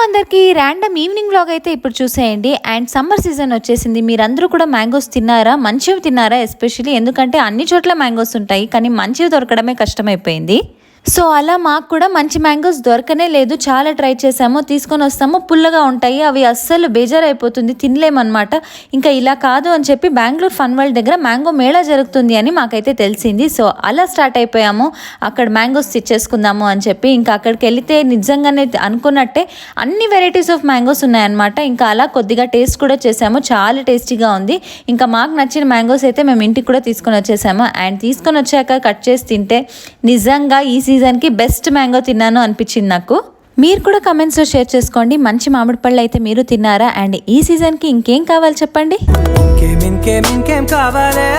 అందరికీ random evening vlog అయితే ఇప్పుడు చూసేయండి. అండ్ సమ్మర్ సీజన్ వచ్చేసింది. మీరందరూ కూడా మ్యాంగోస్ తిన్నారా? మంచివి తిన్నారా? ఎస్పెషల్లీ ఎందుకంటే అన్ని చోట్ల మ్యాంగోస్ ఉంటాయి, కానీ మంచివి దొరకడమే కష్టమైపోయింది. సో అలా మాకు కూడా మంచి మ్యాంగోస్ దొరకనే లేదు. చాలా ట్రై చేసాము, తీసుకొని వస్తాము, పుల్లగా ఉంటాయి, అవి అస్సలు బేజారైపోతుంది, తినలేమన్నమాట. ఇంకా ఇలా కాదు అని చెప్పి బెంగళూరు ఫన్ వరల్డ్ దగ్గర మ్యాంగో మేళా జరుగుతుంది అని మాకైతే తెలిసింది. సో అలా స్టార్ట్ అయిపోయాము, అక్కడ మ్యాంగోస్ తెచ్చేసుకుందాము అని చెప్పి. ఇంకా అక్కడికి వెళితే నిజంగానే అనుకున్నట్టే అన్ని వెరైటీస్ ఆఫ్ మ్యాంగోస్ ఉన్నాయన్నమాట. ఇంకా అలా కొద్దిగా టేస్ట్ కూడా చేసాము, చాలా టేస్టీగా ఉంది. ఇంకా మాకు నచ్చిన మ్యాంగోస్ అయితే మేము ఇంటికి కూడా తీసుకొని వచ్చేసాము. అండ్ తీసుకొని వచ్చాక కట్ చేసి తింటే నిజంగా ఈ సీజన్కి బెస్ట్ మ్యాంగో తిన్నాను అనిపించింది నాకు. మీరు కూడా కమెంట్స్లో షేర్ చేసుకోండి, మంచి మామిడి పళ్ళు అయితే మీరు తిన్నారా? అండ్ ఈ సీజన్కి ఇంకేం కావాలి చెప్పండి. ఇంకేం కావాలి.